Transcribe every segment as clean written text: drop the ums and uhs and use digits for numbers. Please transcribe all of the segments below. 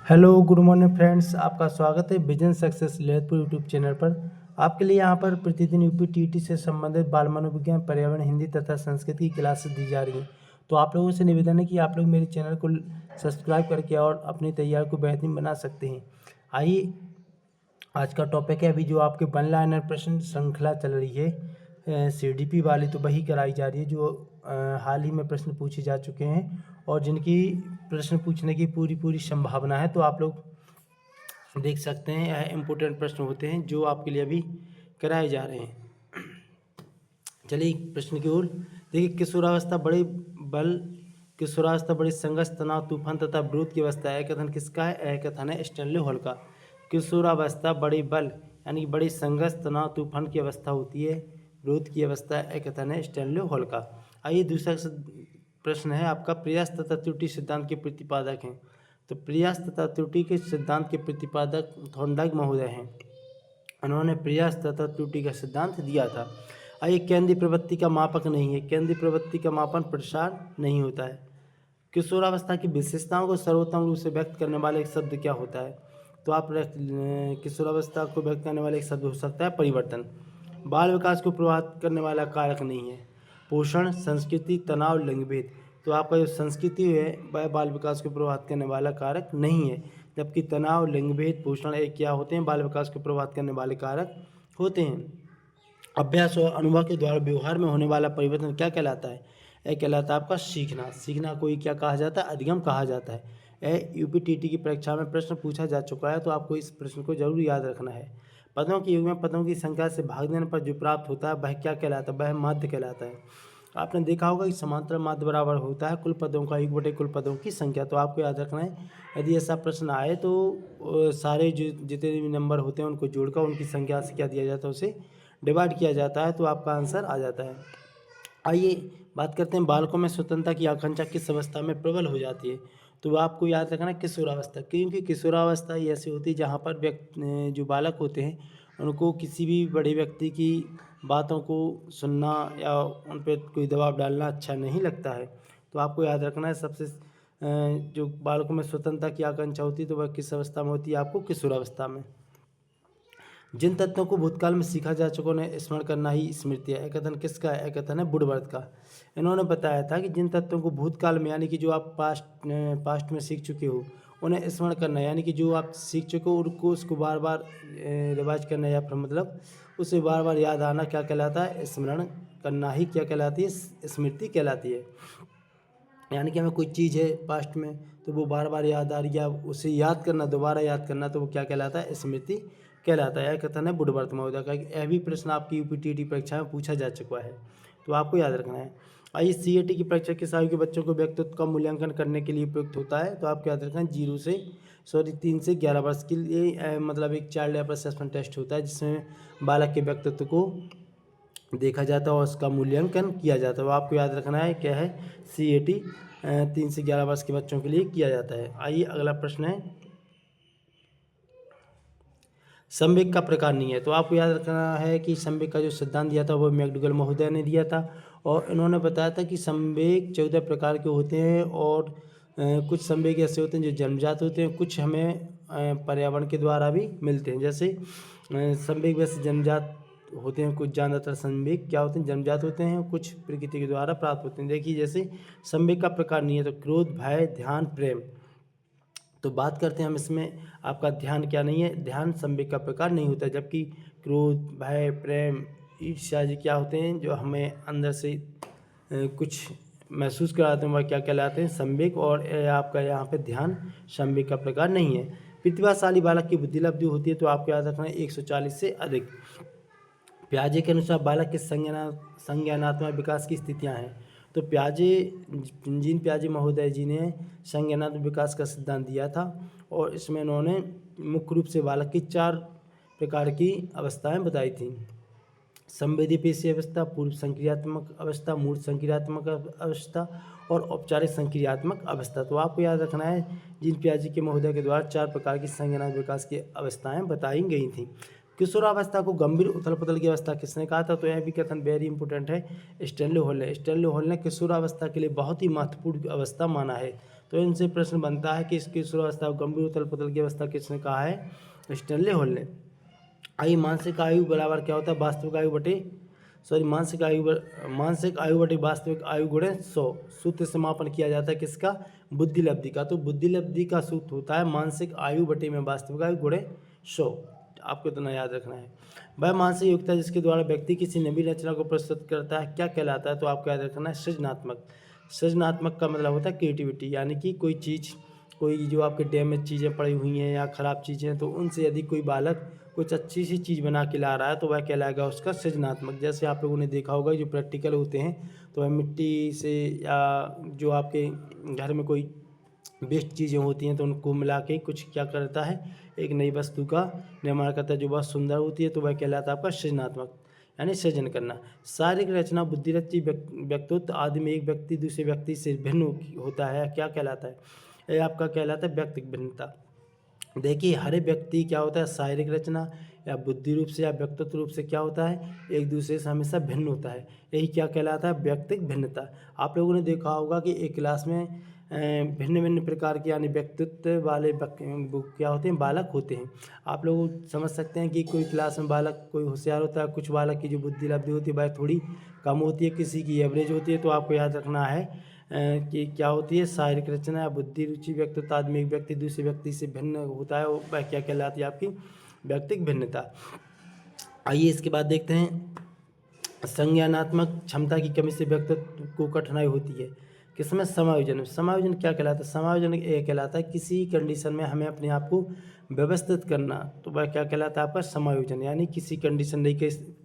Hello good morning friends, आपका स्वागत है business success Lalitpur YouTube channel पर। आपके लिए यहाँ पर प्रतिदिन यूपी टीईटी से संबंधित बाल मनोविज्ञान, पर्यावरण, हिंदी तथा संस्कृत की क्लासेस दी जा रही हैं। तो आप लोगों से निवेदन है कि आप लोग मेरे चैनल को सब्सक्राइब करके और अपनी तैयारी को बेहतरीन बना सकते हैं। आइए, आज का टॉपिक है, अभी जो आपके वन लाइनर प्रश्न श्रृंखला चल रही है सीडीपी वाली, तो वही कराई जा रही है जो हाल ही में प्रश्न पूछे जा चुके हैं और जिनकी प्रश्न पूछने की पूरी संभावना है। तो आप लोग देख सकते हैं, यह इम्पोर्टेंट प्रश्न होते हैं जो आपके लिए अभी कराए जा रहे हैं। चलिए प्रश्न की ओर देखिए। किशोरावस्था बड़ी संघर्ष, तनाव, तूफान तथा विरोध की अवस्था है। कथन किसका है? यह कथन है स्टैनली हॉल का। किशोरावस्था बड़ी बल यानी बड़ी संघर्ष, तनाव, तूफान की अवस्था होती है, विरोध की अवस्था यह कथन है स्टैनली हॉल का। आइए दूसरा प्रश्न है आपका, प्रयास तथा त्रुटि सिद्धांत के प्रतिपादक हैं। तो प्रयास तथा त्रुटि के सिद्धांत के प्रतिपादक थॉर्नडाइक महोदय हैं। उन्होंने प्रयास तथा त्रुटि का सिद्धांत दिया था। आइए, केंद्रीय प्रवृत्ति का मापक नहीं है। केंद्रीय प्रवृत्ति का मापन प्रसार नहीं होता है। किशोरावस्था की विशेषताओं को सर्वोत्तम रूप से व्यक्त करने वाले एक शब्द क्या होता है? तो आप किशोरावस्था को व्यक्त करने वाले एक शब्द हो सकता है परिवर्तन। बाल विकास को प्रभावित करने वाला कारक नहीं है। पोषण, संस्कृति, तनाव, लिंगभेद। तो आपका जो संस्कृति है वह बाल विकास को प्रभावित करने वाला कारक नहीं है, जबकि तनाव, लिंगभेद, पोषण एक क्या होते हैं? बाल विकास को प्रभावित करने वाले कारक होते हैं। अभ्यास और अनुभव के द्वारा व्यवहार में होने वाला परिवर्तन क्या कहलाता है? यह कहलाता है आपका सीखना। सीखना को ही क्या कहा जाता है? अधिगम कहा जाता है। यह यूपीटीटी की परीक्षा में प्रश्न पूछा जा चुका है, तो आपको इस प्रश्न को जरूर याद रखना है। पदों के युग में पदों की संख्या से भाग देने पर जो प्राप्त होता है वह क्या कहलाता है? वह माध्य कहलाता है। आपने देखा होगा कि समांतर माध्य बराबर होता है कुल पदों का योग बटे कुल पदों की संख्या। तो आपको याद रखना है, यदि ऐसा प्रश्न आए तो सारे जितने भी नंबर होते हैं उनको जोड़कर उनकी संख्या से क्या दिया जाता है? उसे डिवाइड किया जाता है, तो आपका आंसर आ जाता है। आइए बात करते हैं, बालकों में स्वतंत्रता की आकांक्षा किस अवस्था में प्रबल हो जाती है? तो आपको याद रखना है किशोरावस्था, क्योंकि किशोरावस्था ही ऐसी होती है जहाँ पर जो बालक होते हैं उनको किसी भी बड़े व्यक्ति की बातों को सुनना या उन पर कोई दबाव डालना अच्छा नहीं लगता है। तो आपको याद रखना है, सबसे जो बालकों में स्वतंत्रता की आकांक्षा होती है तो वह किस अवस्था में होती है? आपको किशोरावस्था में। जिन तत्वों को भूतकाल में सीखा जा चुका उन्हें स्मरण करना ही स्मृति है। कथन किसका है? कथन है वुडवर्थ का। इन्होंने बताया था कि जिन तत्वों को भूतकाल में यानी कि जो आप पास्ट में सीख चुके हो उन्हें स्मरण करना, यानी कि जो आप सीख चुके हो उनको उसको बार बार रिवाइज करना, या फिर मतलब उसे बार बार याद आना क्या कहलाता है? स्मरण करना ही क्या कहलाती है? स्मृति कहलाती है। यानी कि हमें कोई चीज़ है पास्ट में तो वो बार बार याद आ रही है, उसे याद करना, दोबारा याद करना, तो वो क्या कहलाता है? स्मृति कहलाता है। यह कथन है वुडवर्थ महोदय का। यह भी प्रश्न आपकी यूपीटीटी परीक्षा में पूछा जा चुका है, तो आपको याद रखना है। आइए, सीएटी की परीक्षा किस आयु के बच्चों को व्यक्तित्व का मूल्यांकन करने के लिए उपयुक्त होता है? तो आपको याद रखना है 3 से 11 वर्ष के लिए मतलब एक चाइल्ड लेवल असेसमेंट टेस्ट होता है जिसमें बालक के व्यक्तित्व को देखा जाता है और उसका मूल्यांकन किया जाता है। वो आपको याद रखना है क्या है? सीएटी 3 से 11 वर्ष के बच्चों के लिए किया जाता है। आइए अगला प्रश्न है, संवेग का प्रकार नहीं है। तो आपको याद रखना है कि संवेग का जो सिद्धांत दिया था वो मैकडूगल महोदय ने दिया था, और इन्होंने बताया था कि संवेग 14 प्रकार के होते हैं, और कुछ संवेग ऐसे होते हैं जो जन्मजात होते हैं, कुछ हमें पर्यावरण के द्वारा भी मिलते हैं। जैसे संवेग वैसे जन्मजात होते हैं, कुछ ज़्यादातर संवेग क्या होते हैं? जन्मजात होते हैं, कुछ प्रकृति के द्वारा प्राप्त होते हैं। देखिए जैसे संवेग का प्रकार नहीं है तो क्रोध, भय, ध्यान, प्रेम। तो बात करते हैं हम इसमें, आपका ध्यान क्या नहीं है? ध्यान संवेग का प्रकार नहीं होता, जबकि क्रोध, भय, प्रेम, ईर्ष्या जी क्या होते हैं? जो हमें अंदर से कुछ महसूस कराते हैं, वह क्या कहलाते हैं? संवेग। और आपका यहाँ पे ध्यान संवेग का प्रकार नहीं है। प्रतिभाशाली बालक की बुद्धिलब्धि होती है, तो आपको याद रखना है 140 से अधिक। प्याजे के अनुसार बालक के संज्ञानात्मक विकास की स्थितियाँ हैं। तो जीन प्याजे महोदय जी ने संज्ञानात्मक विकास का सिद्धांत दिया था, और इसमें इन्होंने मुख्य रूप से बालक की 4 प्रकार की अवस्थाएं बताई थी। संवेदी पेशी अवस्था, पूर्व संक्रियात्मक अवस्था, मूर्त संक्रियात्मक अवस्था और औपचारिक संक्रियात्मक अवस्था। तो आपको याद रखना है जीन प्याजे के महोदय के द्वारा 4 प्रकार की संज्ञानात्मक विकास की अवस्थाएं बताई गई थी। किशोरावस्था को गंभीर उथल पुथल की अवस्था किसने कहा था? तो यह भी कथन वेरी इंपॉर्टेंट है, स्टैनली हॉल ने। स्टैनली हॉल ने किशोरावस्था के लिए बहुत ही महत्वपूर्ण अवस्था माना है। तो इनसे प्रश्न बनता है कि इस किशोरावस्था गंभीर उथल पुथल की अवस्था किसने कहा है? स्टैनली हॉल ने। आइए, मानसिक आयु बराबर क्या होता है? वास्तविक आयु बटे मानसिक आयु बटे वास्तविक आयु गुणे 100। सूत्र समापन किया जाता है किसका? बुद्धि लब्धि का। तो बुद्धि लब्धि का सूत्र होता है मानसिक आयु बटे में वास्तविक आयु गुणे 100। आपको इतना याद रखना है। वह मानसिक योग्यता जिसके द्वारा व्यक्ति किसी नवीन रचना को प्रस्तुत करता है क्या कहलाता है? तो आपको याद रखना है सृजनात्मक। सृजनात्मक का मतलब होता है क्रिएटिविटी, यानी कि कोई चीज़, कोई जो आपके डैमेज चीज़ें पड़ी हुई हैं या ख़राब चीज़ें हैं, तो उनसे यदि कोई बालक कुछ अच्छी सी चीज़ बना के ला रहा है तो वह कहलाएगा उसका सृजनात्मक। जैसे आप लोगों ने देखा होगा जो प्रैक्टिकल होते हैं तो वह मिट्टी से या जो आपके घर में कोई बेस्ट चीज़ें होती हैं तो उनको मिला के कुछ क्या करता है, एक नई वस्तु का निर्माण करता है जो बहुत सुंदर होती है, तो वह कहलाता है आपका सृजनात्मक, यानी सृजन करना। शारीरिक रचना, बुद्धिरच्ची, व्यक्तित्व आदि में एक व्यक्ति दूसरे व्यक्ति से भिन्न होता है, क्या कहलाता है? यह आपका कहलाता है व्यक्तिगत भिन्नता। देखिए, हर एक व्यक्ति क्या होता है, शारीरिक रचना या बुद्धि रूप से या व्यक्तित्व रूप से क्या होता है, एक दूसरे से हमेशा भिन्न होता है। यही क्या कहलाता है? व्यक्तिगत भिन्नता। आप लोगों ने देखा होगा कि एक क्लास में भिन्न भिन्न प्रकार के यानी व्यक्तित्व वाले क्या होते हैं, बालक होते हैं। आप लोग समझ सकते हैं कि कोई क्लास में बालक कोई होशियार होता है, कुछ बालक की जो बुद्धि लब्धि होती है वह थोड़ी कम होती है, किसी की एवरेज होती है। तो आपको याद रखना है कि क्या होती है, शारीरिक रचना या बुद्धि रुचि व्यक्तित्व आदि में एक व्यक्ति दूसरे व्यक्ति से भिन्न होता है, वह क्या कहलाती है? आपकी व्यक्तिगत भिन्नता। आइए इसके बाद देखते हैं, संज्ञानात्मक क्षमता की कमी से व्यक्तित्व को कठिनाई होती है किसमें? समायोजन। समायोजन क्या कहलाता है? समायोजन ये कहलाता है किसी कंडीशन में हमें अपने आप को व्यवस्थित करना, तो वह क्या कहलाता है? आपका समायोजन। यानी किसी कंडीशन,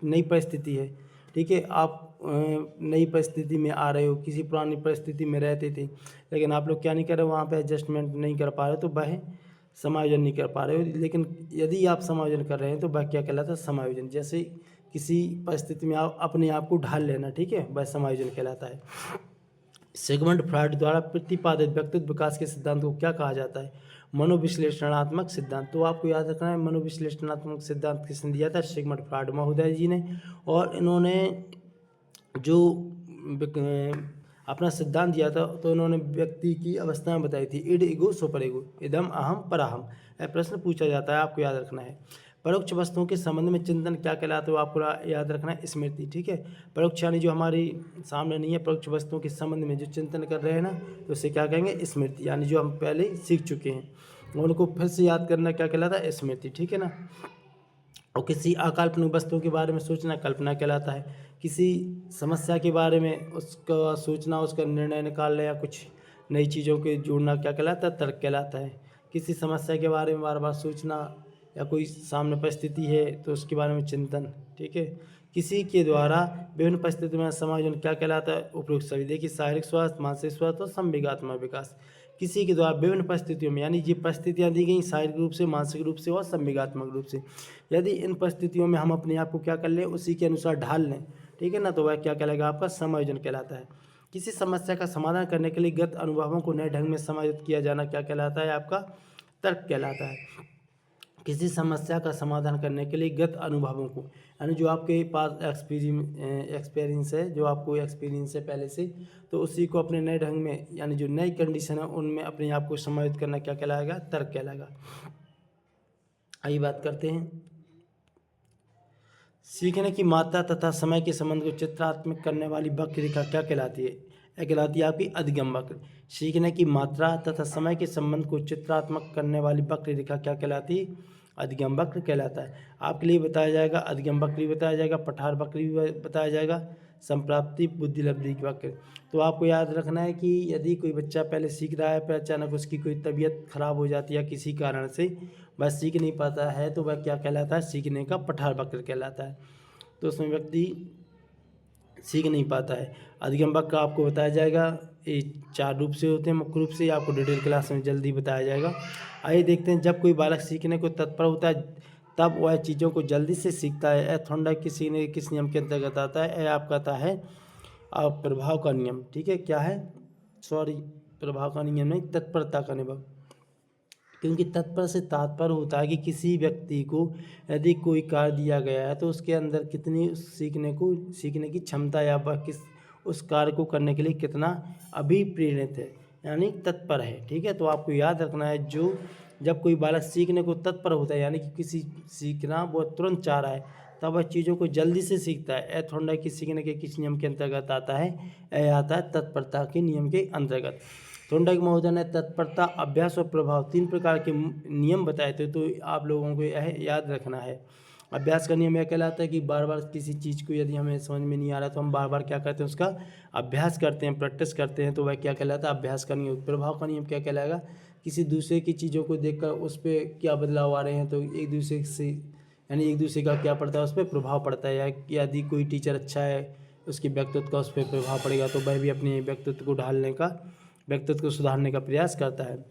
नई परिस्थिति है, ठीक है, आप नई परिस्थिति में आ रहे हो, किसी पुरानी परिस्थिति में रहते थे लेकिन आप लोग क्या नहीं कर रहे हो, वहाँ पे एडजस्टमेंट नहीं कर पा रहे, तो वह समायोजन नहीं कर पा रहे हो। लेकिन यदि आप समायोजन कर रहे हैं तो वह क्या कहलाता है? समायोजन। जैसे किसी परिस्थिति में आप अपने आप को ढाल लेना, ठीक है, वह समायोजन कहलाता है। सिगमंड फ्रॉइड द्वारा प्रतिपादित व्यक्तित्व विकास के सिद्धांत को क्या कहा जाता है? मनोविश्लेषणात्मक सिद्धांत। तो आपको याद रखना है, मनोविश्लेषणात्मक सिद्धांत किसने दिया था? सिगमंड फ्रॉइड महोदय जी ने। और इन्होंने जो अपना सिद्धांत दिया था तो इन्होंने व्यक्ति की अवस्थाएं बताई थी, इड, ईगो, सुपर ईगो, इदम, अहम, पराहम। यह प्रश्न पूछा जाता है, आपको याद रखना है। परोक्ष वस्तुओं के संबंध में चिंतन क्या कहलाता है? आपको याद रखना है, स्मृति, ठीक है। परोक्ष यानी जो हमारी सामने नहीं है, परोक्ष वस्तुओं के संबंध में जो चिंतन कर रहे हैं ना, तो उसे क्या कहेंगे? स्मृति। यानी जो हम पहले सीख चुके हैं उनको फिर से याद करना क्या कहलाता है? स्मृति, ठीक है ना। और किसी अकाल्पनिक वस्तु के बारे में सोचना कल्पना कहलाता है। किसी समस्या के बारे में उसका सोचना, उसका निर्णय निकालना या कुछ नई चीज़ों के जोड़ना क्या कहलाता है? तर्क कहलाता है। किसी समस्या के बारे में बार बार सोचना या कोई सामने परिस्थिति है तो उसके बारे में चिंतन, ठीक है। किसी के द्वारा विभिन्न परिस्थितियों में समायोजन क्या कहलाता है? उपयुक्त सभी। देखिए, शारीरिक स्वास्थ्य, मानसिक स्वास्थ्य और संवेगात्मक विकास। किसी के द्वारा विभिन्न परिस्थितियों में, यानी ये परिस्थितियाँ दी गई शारीरिक रूप से, मानसिक रूप से और संवेगात्मक रूप से, यदि इन परिस्थितियों में हम अपने आप को क्या कर लें, उसी के अनुसार ढाल लें, ठीक है ना, तो वह क्या कहलाएगा? आपका समायोजन कहलाता है। किसी समस्या का समाधान करने के लिए गत अनुभवों को नए ढंग में समायोजित किया जाना क्या कहलाता है? आपका तर्क कहलाता है। किसी समस्या का समाधान करने के लिए गत अनुभवों को, यानी जो आपके पास एक्सपीरियंस है, जो आपको एक्सपीरियंस है पहले से, तो उसी को अपने नए ढंग में, यानी जो नई कंडीशन है उनमें अपने आप को समायोजित करना क्या कहलाएगा? तर्क कहलाएगा। आइए बात करते हैं, सीखने की मात्रा तथा समय के संबंध को चित्रात्मक करने वाली वक्र रेखा क्या कहलाती है? यह कहलाती है आपकी अधिगम वक्र। सीखने की मात्रा तथा समय के संबंध को चित्रात्मक करने वाली वक्र रेखा क्या कहलाती है? अधिगम वक्र कहलाता है। आपके लिए बताया जाएगा, अधिगम वक्र भी बताया जाएगा, पठार वक्र भी बताया जाएगा, संप्राप्ति बुद्धि लब्धि वक्र। तो आपको याद रखना है कि यदि कोई बच्चा पहले सीख रहा है, फिर अचानक उसकी कोई तबीयत खराब हो जाती है किसी कारण से, वह सीख नहीं पाता है, तो वह क्या कहलाता है? सीखने का पठार वक्र कहलाता है। तो उसमें व्यक्ति सीख नहीं पाता है। अधिगम वक्र आपको बताया जाएगा, ये 4 रूप से होते हैं मुख्य रूप से, आपको डिटेल क्लास में जल्दी बताया जाएगा। आइए देखते हैं, जब कोई बालक सीखने को तत्पर होता है तब वह चीज़ों को जल्दी से सीखता है। यह थॉर्नडाइक किस नियम के अंतर्गत आता है? यह आपका आता है प्रभाव का नियम, ठीक है। क्या है? प्रभाव का नियम नहीं, तत्परता का नियम। क्योंकि तत्पर से तात्पर्य होता है कि किसी व्यक्ति को यदि कोई कार्य दिया गया है तो उसके अंदर कितनी सीखने की क्षमता या वह किस उस कार्य को करने के लिए कितना अभिप्रेरित है, यानी तत्पर है। ठीक है, तो आपको याद रखना है, जो जब कोई बालक सीखने को तत्पर होता है यानी कि किसी सीखना वो तुरंत चाह रहा है, तब वह चीज़ों को जल्दी से सीखता है। ए थोड़ा कि सीखने के किस नियम के अंतर्गत आता है, ए आता है तत्परता के नियम के अंतर्गत। थोंडाइक महोदय ने तत्परता, अभ्यास और प्रभाव 3 प्रकार के नियम बताए थे, तो आप लोगों को यह याद रखना है। अभ्यास का नियम यह कहलाता है कि बार बार किसी चीज़ को यदि हमें समझ में नहीं आ रहा तो हम बार बार क्या करते हैं, उसका अभ्यास करते हैं, प्रैक्टिस करते हैं, तो वह क्या कहलाता है, अभ्यास का नियम। प्रभाव का नियम क्या कहलाएगा, किसी दूसरे की चीज़ों को देखकर उस पर क्या बदलाव आ रहे हैं, तो एक दूसरे से यानी एक दूसरे का क्या पड़ता है, उस पर प्रभाव पड़ता है। या यदि कोई टीचर अच्छा है, उसके व्यक्तित्व का उस पर प्रभाव पड़ेगा, तो वह भी अपने व्यक्तित्व को व्यक्तित्व को सुधारने का प्रयास करता है,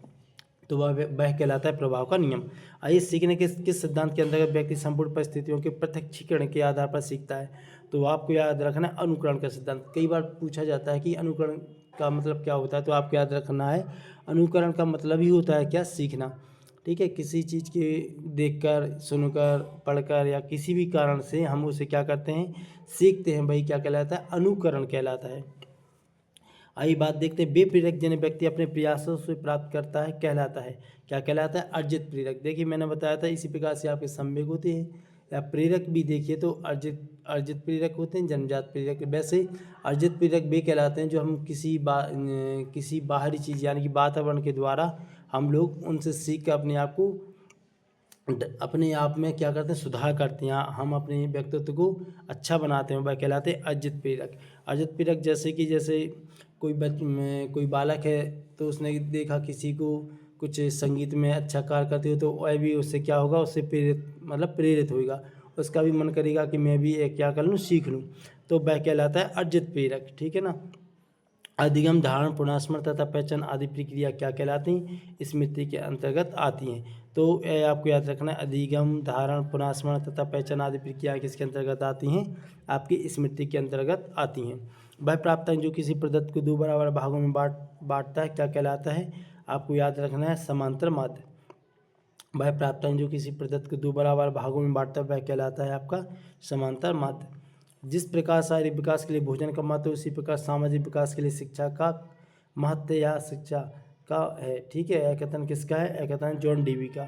तो वह कहलाता है प्रभाव का नियम। आइए, सीखने के किस सिद्धांत के अंतर्गत व्यक्ति संपूर्ण परिस्थितियों के प्रत्यक्षीकरण के आधार पर सीखता है, तो आपको याद रखना है अनुकरण का सिद्धांत। कई बार पूछा जाता है कि अनुकरण का मतलब क्या होता है, तो आपको याद रखना है अनुकरण का मतलब ही होता है क्या, सीखना। ठीक है, किसी चीज़ के देखकर, सुनकर, पढ़कर या किसी भी कारण से हम उसे क्या करते हैं, सीखते हैं, वही क्या कहलाता है, अनुकरण कहलाता है। आइए बात देखते हैं, वे प्रेरक जिन्हें व्यक्ति अपने प्रयासों से प्राप्त करता है कहलाता है, क्या कहलाता है, अर्जित प्रेरक। देखिए मैंने बताया था, इसी प्रकार से आपके संवेग होते हैं या प्रेरक भी देखिए तो अर्जित प्रेरक होते हैं, जन्मजात प्रेरक। वैसे अर्जित प्रेरक वे कहलाते हैं जो हम किसी बाहरी चीज़ यानी कि वातावरण के द्वारा हम लोग उनसे सीख कर अपने आप में क्या करते हैं, सुधार करते हैं, हम अपने व्यक्तित्व को अच्छा बनाते हैं, वह कहलाते हैं अर्जित प्रेरक। अर्जित प्रेरक जैसे कोई बालक है, तो उसने देखा किसी को कुछ संगीत में अच्छा कार्य करते हो, तो वह भी उससे क्या होगा, उससे प्रेरित होगा, उसका भी मन करेगा कि मैं भी एक क्या कर लूँ, सीख लूँ, तो वह कहलाता है अर्जित प्रेरक। ठीक है ना। अधिगम, धारण, पुनर्स्मरण तथा पहचान आदि प्रक्रिया क्या कहलाती हैं, स्मृति के अंतर्गत आती हैं। तो यह आपको याद रखना है, अधिगम, धारण, पुनर्स्मरण तथा पहचान आदि प्रक्रिया किसके अंतर्गत आती हैं, आपकी स्मृति के अंतर्गत आती हैं। वह प्राप्तांक जो किसी पदार्थ को 2 बराबर भागों में बांटता है क्या कहलाता है, आपको याद रखना है समांतर माध्य। वह प्राप्तांक जो किसी पदार्थ को 2 बराबर भागों में बांटता है वह कहलाता है आपका समांतर माध्य। जिस प्रकार शारीरिक विकास के लिए भोजन का महत्व, उसी प्रकार सामाजिक विकास के लिए शिक्षा का महत्व या शिक्षा का है। ठीक है, यह कथन किसका है, यह कथन जॉन डीवी का।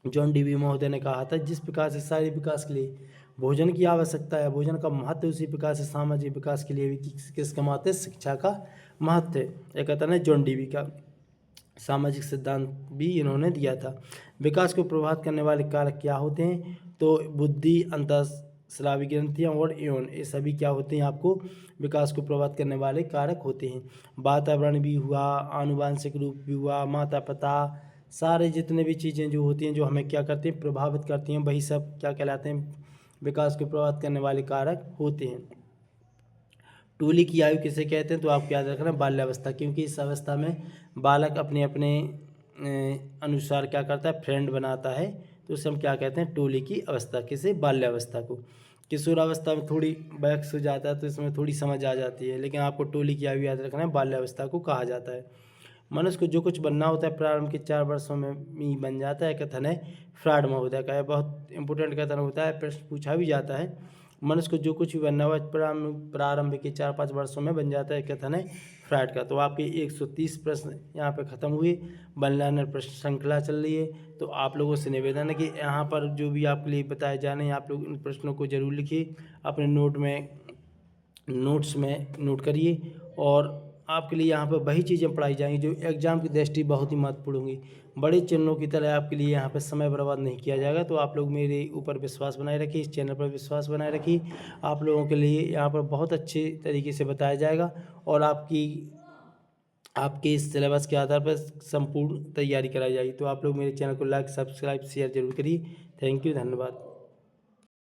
जॉन डीवी महोदय ने कहा था, जिस प्रकार से शारीरिक विकास के लिए भोजन की आवश्यकता है, भोजन का महत्व, उसी प्रकार से सामाजिक विकास के लिए भी किसका महत्व है, शिक्षा का महत्व है। यह कथन है जॉन डीवी का। सामाजिक सिद्धांत भी इन्होंने दिया था। विकास को प्रभावित करने वाले कारक क्या होते हैं, तो बुद्धि, अंतःस्रावी ग्रंथियाँ और यौन, ये सभी क्या होते हैं, आपको विकास को प्रभावित करने वाले कारक होते हैं। वातावरण भी हुआ, आनुवांशिक रूप भी हुआ, माता पिता, सारे जितने भी चीज़ें जो होती हैं जो हमें क्या करती हैं, प्रभावित करती हैं, वही सब क्या कहलाते हैं, विकास को प्रभावित करने वाले कारक होते हैं। टूली की आयु किसे कहते हैं, तो आपको याद रखना बाल्यावस्था, क्योंकि इस अवस्था में बालक अपने अपने अनुसार क्या करता है, फ्रेंड बनाता है, तो उसे हम क्या कहते हैं, टोली की अवस्था, किसे, बाल्यावस्था को। किशोरावस्था में थोड़ी वयस्क हो जाता है तो इसमें थोड़ी समझ आ जाती है, लेकिन आपको टोली की आयु याद रखना है, बाल्यावस्था को कहा जाता है। मनुष्य को जो कुछ बनना होता है प्रारंभ के 4 वर्षों में ही बन जाता है, कथन है फ्राड महोदय का। यह बहुत इंपॉर्टेंट कथन होता है, प्रश्न पूछा भी जाता है। मनुष्य को जो कुछ भी बनना हुआ प्रारंभ के 4-5 वर्षों में बन जाता है, कथन है फ्राड का। तो आपके 130 प्रश्न यहाँ पे ख़त्म हुए, वन लाइनर प्रश्न श्रृंखला चल रही है। तो आप लोगों से निवेदन है कि यहाँ पर जो भी आपके लिए बताए जाने हैं, आप लोग इन प्रश्नों को जरूर लिखिए, अपने नोट्स में नोट करिए, और आपके लिए यहाँ पर वही चीज़ें पढ़ाई जाएंगी जो एग्जाम की दृष्टि बहुत ही महत्वपूर्ण होंगी। बड़े चैनलों की तरह आपके लिए यहाँ पर समय बर्बाद नहीं किया जाएगा। तो आप लोग मेरे ऊपर विश्वास बनाए रखिए, इस चैनल पर विश्वास बनाए रखिए। आप लोगों के लिए यहाँ पर बहुत अच्छे तरीके से बताया जाएगा, और आपके इस सिलेबस के आधार पर संपूर्ण तैयारी कराई जाएगी। तो आप लोग मेरे चैनल को लाइक, सब्सक्राइब, शेयर जरूर करिए। थैंक यू, धन्यवाद।